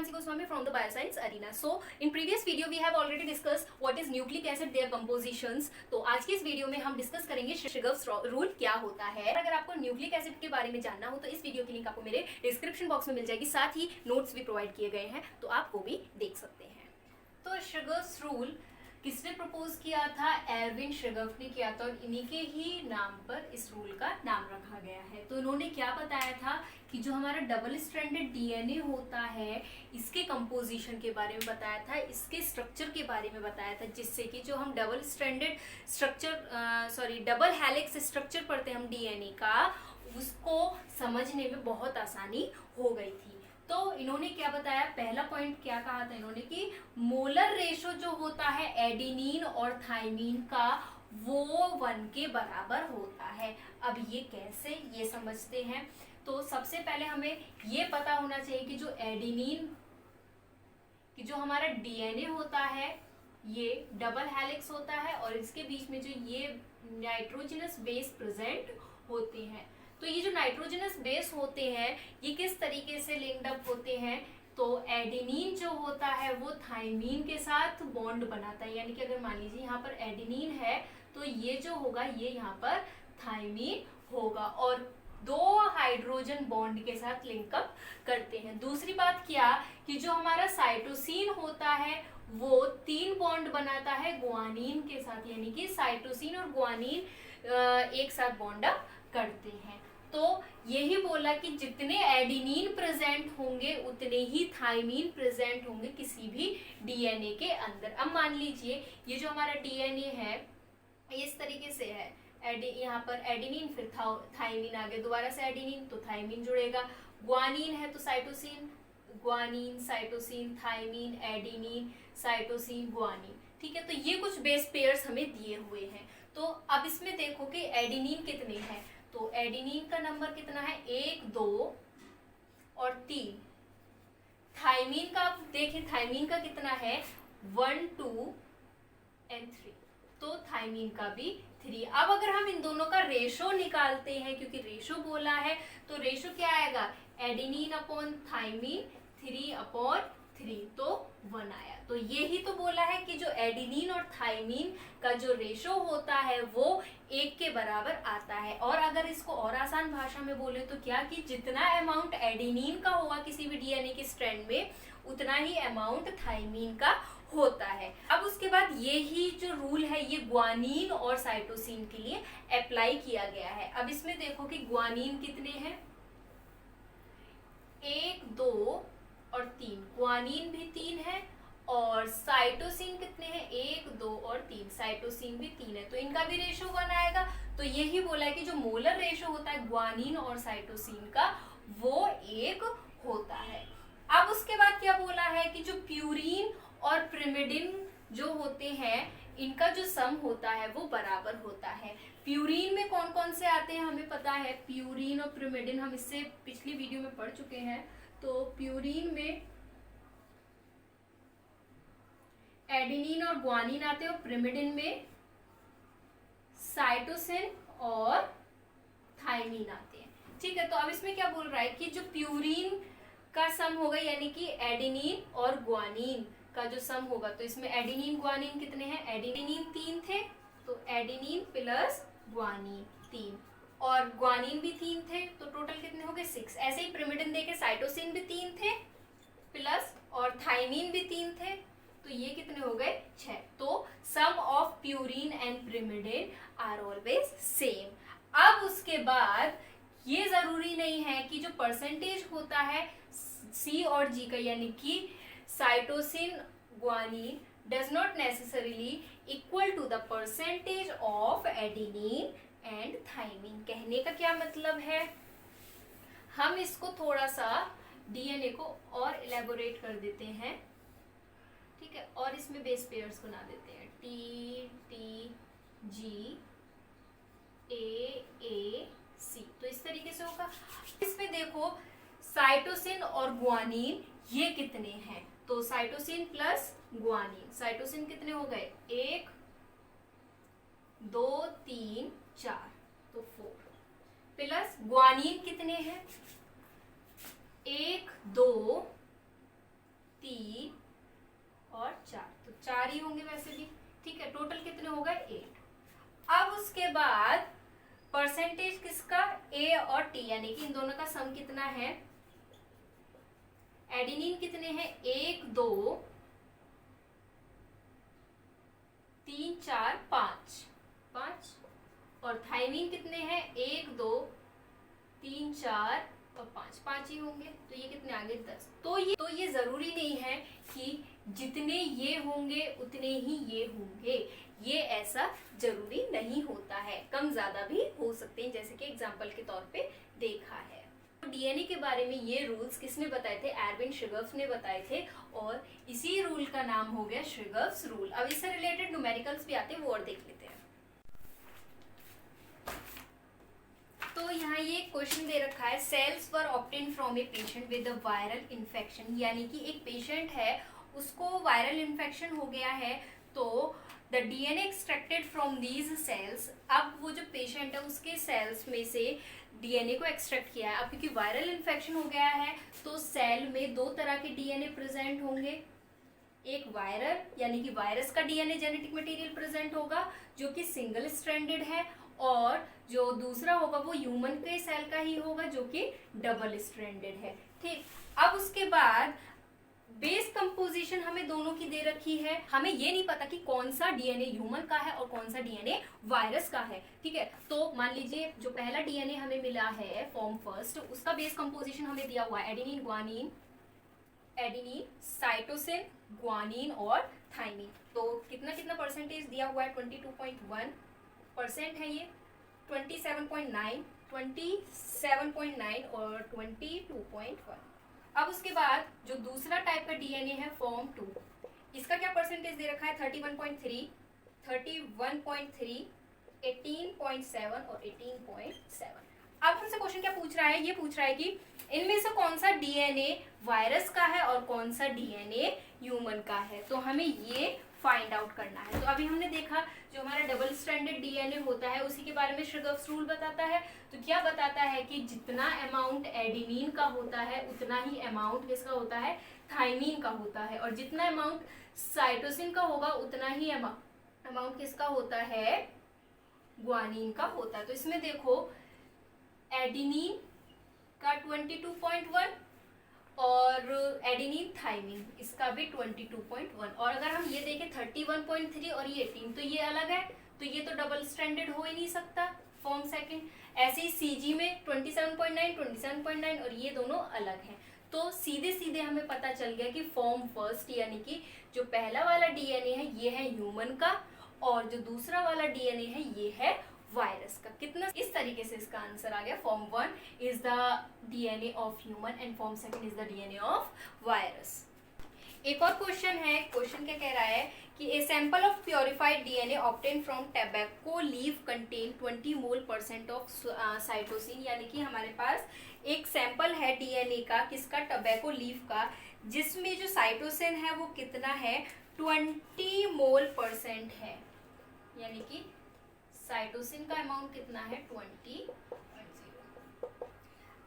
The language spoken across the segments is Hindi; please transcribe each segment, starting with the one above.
Mansi Goswami from the Bioscience Arena. So in previous video we have already discussed what is nucleic acid, their compositions. तो आज की इस वीडियो में हम डिस्कस करेंगे शिगर्स रूल क्या होता है। अगर आपको न्यूक्लिक एसिड के बारे में जानना हो तो इस वीडियो की लिंक आपको मेरे डिस्क्रिप्शन बॉक्स में मिल जाएगी, साथ ही नोट्स भी प्रोवाइड किए गए हैं, तो आप वो भी देख सकते हैं। तो शिगर्स रूल किसने प्रपोज किया था? एरविन शिगर्फ ने किया था, और इन्हीं के ही नाम पर इस रूल का नाम रखा गया है। तो इन्होंने क्या बताया था कि जो हमारा डबल स्ट्रैंडेड डीएनए होता है, इसके कंपोजिशन के बारे में बताया था, इसके स्ट्रक्चर के बारे में बताया था, जिससे कि जो हम double stranded structure double helix structure पढ़ते हैं हम डीएनए का, उसको समझने में बहुत आसानी हो गई थी। तो इन्होंने क्या बताया, पहला पॉइंट क्या कहा था इन्होंने कि मोलर रेशो जो होता है एडिनिन और थाइमीन का, वो 1 के बराबर होता है। अब ये कैसे, ये समझते हैं। तो सबसे पहले हमें ये पता होना चाहिए कि जो एडिनिन कि जो हमारा डीएनए होता है ये डबल हेलिक्स होता है, और इसके बीच में जो ये नाइट्रोजनस बेस प्रेजेंट होते हैं। तो ये जो नाइट्रोजनस बेस होते हैं ये किस तरीके से लिंक्ड अप होते हैं? तो एडिनिन जो होता है वो थाइमीन के साथ बॉन्ड बनाता है, यानी कि अगर मान लीजिए यहाँ पर एडिनिन है तो ये जो होगा ये यहाँ पर थाइमीन होगा, और 2 हाइड्रोजन बॉन्ड के साथ लिंकअप करते हैं। दूसरी बात क्या कि जो हमारा साइटोसिन होता है वो 3 बॉन्ड बनाता है गुआनिन के साथ, यानी कि साइटोसिन और गुआनिन एक साथ बॉन्ड अप करते हैं। तो यही बोला कि जितने एडिनिन प्रेजेंट होंगे उतने ही थाइमीन प्रेजेंट होंगे किसी भी डीएनए के अंदर। अब मान लीजिए ये जो हमारा डीएनए है इस तरीके से है, यहाँ पर एडिनिन फिर थाइमीन, आगे दोबारा से एडिनिन तो थाइमीन जुड़ेगा, गुआनिन है तो cytosine, guanine cytosine thymine adenine cytosine guanine. ठीक है, तो ये कुछ बेस पेयर्स हमें दिए हुए हैं। तो अब इसमें देखो कि एडिनिन कितने हैं, तो एडिनिन का नंबर कितना है, 1 2 और 3। थाइमीन का देखें, थाइमीन का कितना है, 1 2 एंड 3, तो थाइमीन का भी 3। अब अगर हम इन दोनों का रेशो निकालते हैं, क्योंकि रेशो बोला है, तो रेशो क्या आएगा, एडिनिन अपॉन थाइमीन 3/3, तो 1 आया। तो ये ही तो बोला है कि जो एडिनिन और थाइमीन का जो रेशो होता है वो 1 के बराबर आता है। और अगर इसको और आसान भाषा में बोले तो क्या कि जितना अमाउंट एडिनिन का होगा किसी भी डीएनए के स्ट्रैंड में, उतना ही अमाउंट थाइमीन का होता है। अब उसके बाद ये ही जो रूल है ये गुआनिन और साइटोसिन के लिए अप्लाई किया गया है। अब इसमें देखो कि गुआनिन कितने हैं, 1 2 और 3, गुआनिन भी 3 है, और साइटोसिन कितने हैं, 1 2 और 3, साइटोसिन भी 3 है, तो इनका भी रेशो 1 आएगा। तो यही बोला है कि जो मोलर रेशो होता है गुआनिन और साइटोसिन का वो 1 होता है। अब उसके बाद क्या बोला है कि जो प्यूरिन और प्रिमिडिन जो होते हैं इनका जो सम होता है वो बराबर होता है। प्यूरिन में कौन कौन से आते हैं हमें पता है, प्यूरिन और प्रिमिडिन हम इससे पिछली वीडियो में पढ़ चुके हैं। तो प्यूरिन में एडिनिन और गुआनिन आते हैं, और प्रिमिडिन में साइटोसिन और थाइमीन आते हैं। ठीक है, तो अब इसमें क्या बोल रहा है कि जो प्यूरिन का सम होगा, यानी कि एडिनिन और गुआनिन का जो सम होगा, तो इसमें एडिनिन गुआनिन कितने हैं, एडिनिन 3 थे, तो एडिनिन प्लस गुआनिन 3, और गुआनिन भी 3 थे, तो टोटल कितने हो गए 6। ऐसे ही प्रिमिडिन देखे, साइटोसिन भी 3 थे प्लस, और थाइमीन भी 3 थे, तो ये कितने हो गए 6। तो sum of purine and pyrimidine are always same. अब उसके बाद ये जरूरी नहीं है कि जो परसेंटेज होता है सी और जी का, यानी कि cytosine guanine does not necessarily equal to the percentage of adenine and thymine. कहने का क्या मतलब है, हम इसको थोड़ा सा डीएनए को और इलेबोरेट कर देते हैं, ठीक है, और इसमें बेस पेयर्स बना देते हैं, टी टी जी ए ए सी, तो इस तरीके से होगा। इसमें देखो साइटोसिन और गुआनिन ये कितने हैं, तो साइटोसिन प्लस गुआनिन, साइटोसिन कितने हो गए, 1 2 3 4, तो 4, प्लस गुआनिन कितने हैं, 1 2 3 और 4, तो 4 ही होंगे वैसे भी, ठीक है। टोटल कितने हो गए 8। अब उसके बाद परसेंटेज किसका, ए और टी, यानी कि इन दोनों का सम कितना है, एडिनिन कितने हैं 1 2 3 4 5 और थाइमिन कितने हैं 1 2 3 4 और 5 ही होंगे, तो ये कितने आ गए 10। तो ये जरूरी नहीं है कि जितने ये होंगे उतने ही ये होंगे, ये ऐसा जरूरी नहीं होता है, कम ज्यादा भी हो सकते हैं, जैसे कि एग्जांपल के तौर पे देखा है। डीएनए के बारे में ये रूल्स किसने बताए थे, एरविन श्रिगर्स ने बताए थे, और इसी रूल का नाम हो गया श्रिगर्स रूल। अब इससे रिलेटेड न्यूमेरिकल्स भी आते हैं, वो और देख लेते हैं। तो यहाँ ये क्वेश्चन दे रखा है, cells were obtain from a patient with a viral infection, यानी कि एक पेशेंट है उसको वायरल इन्फेक्शन हो गया है, तो the DNA extracted from these cells, अब वो जो पेशेंट है उसके सेल्स में से डीएनए को एक्सट्रैक्ट किया है। अब क्योंकि वायरल इन्फेक्शन हो गया है तो सेल में 2 तरह के डीएनए प्रेजेंट होंगे, एक वायरल यानी कि वायरस का डीएनए जेनेटिक मटेरियल प्रेजेंट होगा जो कि सिंगल स्ट्रैंडेड है, और जो दूसरा होगा वो ह्यूमन के सेल का ही होगा जो कि डबल स्ट्रैंडेड है, ठीक। अब उसके बाद बेस कंपोजिशन हमें दोनों की दे रखी है, हमें ये नहीं पता कि कौन सा डीएनए ह्यूमन का है और कौन सा डीएनए वायरस का है, ठीक है। तो मान लीजिए जो पहला डीएनए हमें मिला है फॉर्म फर्स्ट, उसका बेस कंपोजिशन हमें दिया हुआ है adenine guanine, adenine cytosine guanine और थाइमिन। तो कितना कितना परसेंटेज दिया हुआ है, 22.1% है ये, 27.9 और 22.1। अब उसके बाद जो दूसरा टाइप का डीएनए है फॉर्म 2, इसका क्या परसेंटेज दे रखा है, 31.3, 18.7 और 18.7। अब हमसे क्वेश्चन क्या पूछ रहा है, ये पूछ रहा है कि इनमें से कौन सा डीएनए वायरस का है और कौन सा डीएनए ह्यूमन का है, तो हमें ये फाइंड आउट करना है। तो अभी हमने देखा जो हमारा डबल स्ट्रैंडेड डीएनए होता है उसी के बारे में श्रिगर्स रूल बताता है। तो क्या बताता है कि जितना अमाउंट एडेनिन का होता है उतना ही अमाउंट किसका होता है, थाइमिन का होता है, और जितना अमाउंट साइटोसिन का होगा उतना ही अमाउंट किसका होता है, ग्वानिन का होता है। तो इसमें देखो एडेनिन का 22.1 और एडेनिन थाइमिन इसका भी 22.1, और अगर हम ये देखें 31.3 और ये 18, तो ये अलग है, तो ये तो डबल स्ट्रैंडेड हो ही नहीं सकता फॉर्म सेकंड। ऐसे ही सीजी में 27.9 और ये दोनों अलग हैं। तो सीधे सीधे हमें पता चल गया कि फॉर्म फर्स्ट यानी कि जो पहला वाला डीएनए है ये है ह्यूमन का, और जो दूसरा वाला डीएनए है ये है वायरस का। कितना इस तरीके से इसका आंसर आ गया, form 1 is the DNA of human and form second is the DNA of virus. एक और क्वेश्चन है, क्वेश्चन क्या कह रहा है कि a sample of purified DNA obtain from tobacco leaf contain 20 mole% of cytosine, यानी कि हमारे पास एक सैंपल है डीएनए का, किसका, टबैको लीफ का, जिसमें जो साइटोसिन है वो कितना है, 20 मोल% है, यानी कि साइटोसिन का अमाउंट कितना है 20.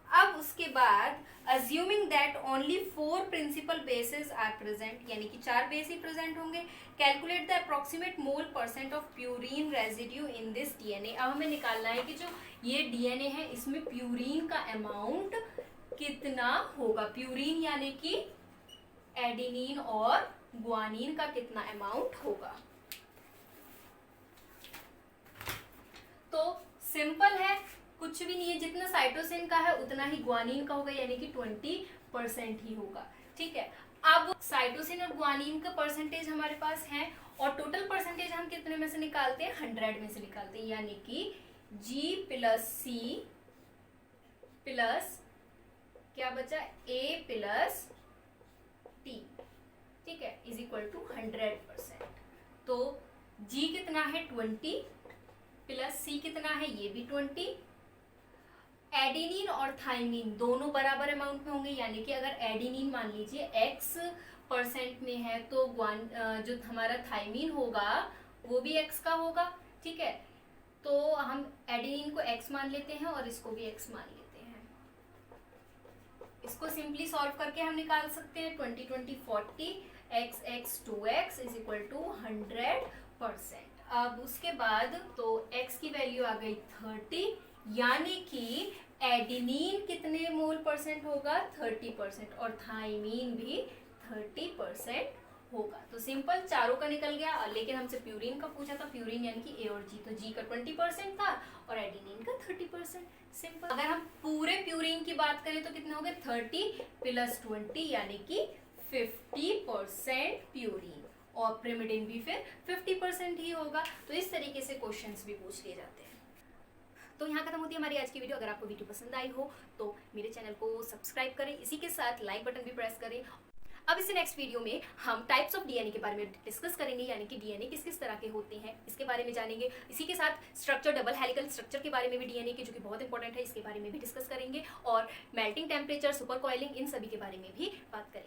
अब उसके बाद assuming that only 4 principal bases are present, यानी कि 4 बेस ही प्रेजेंट होंगे, calculate the approximate mole% of purine residue in this DNA. अब हमें निकालना है कि जो ये डीएनए है इसमें प्यूरिन का अमाउंट कितना होगा, प्यूरिन यानी कि एडेनिन और ग्वानिन का कितना अमाउंट होगा। तो सिंपल है, कुछ भी नहीं है, जितना साइटोसिन का है उतना ही ग्वानिन का होगा, यानी कि 20% ही होगा, ठीक है। अब साइटोसिन और ग्वानिन का परसेंटेज हमारे पास है, और टोटल परसेंटेज हम कितने में से निकालते हैं, 100 में से निकालते हैं, यानी कि G + C प्लस क्या बचा, A + T, ठीक है, इज इक्वल टू 100%। तो G कितना है 20 प्लस C कितना है, ये भी 20। एडेनिन और थाइमिन दोनों बराबर अमाउंट में होंगे, यानी कि अगर एडेनिन मान लीजिए X% में है तो जो हमारा थाइमिन होगा वो भी X का होगा, ठीक है। तो हम एडेनिन को X मान लेते हैं और इसको भी X मान लेते हैं। इसको सिंपली सॉल्व करके हम निकाल सकते हैं 20 20 40 x 2x is equal to 100%। अब उसके बाद तो x की वैल्यू आ गई 30, यानी कि एडिनिन कितने मोल परसेंट होगा 30% और थाइमीन भी 30% होगा। तो सिंपल चारों का निकल गया, लेकिन हमसे प्यूरिन का पूछा था, प्यूरिन यानी कि ए और जी, तो जी का 20% था और एडिनिन का 30%। सिंपल। अगर हम पूरे प्यूरिन की बात करें तो कितने हो गए 30 प्लस 20 यानी कि 50% प्यूरिन, और pyrimidine भी फिर 50% ही होगा। तो इस तरीके से क्वेश्चंस भी पूछ लिए जाते हैं। तो यहाँ खत्म होती है हमारी आज की वीडियो। अगर आपको वीडियो पसंद आई हो तो मेरे चैनल को सब्सक्राइब करें, इसी के साथ लाइक बटन भी प्रेस करें। अब इस नेक्स्ट वीडियो में हम टाइप्स ऑफ डीएनए के बारे में डिस्कस करेंगे, यानी कि डीएनए किस किस तरह के होते हैं इसके बारे में जानेंगे। इसी के साथ स्ट्रक्चर, डबल हेलिकल स्ट्रक्चर के बारे में भी डीएनए के, जो कि बहुत इंपॉर्टेंट है, इसके बारे में भी डिस्कस करेंगे। और मेल्टिंग टेम्परेचर, सुपर कॉइलिंग, इन सभी के बारे में भी बात करेंगे।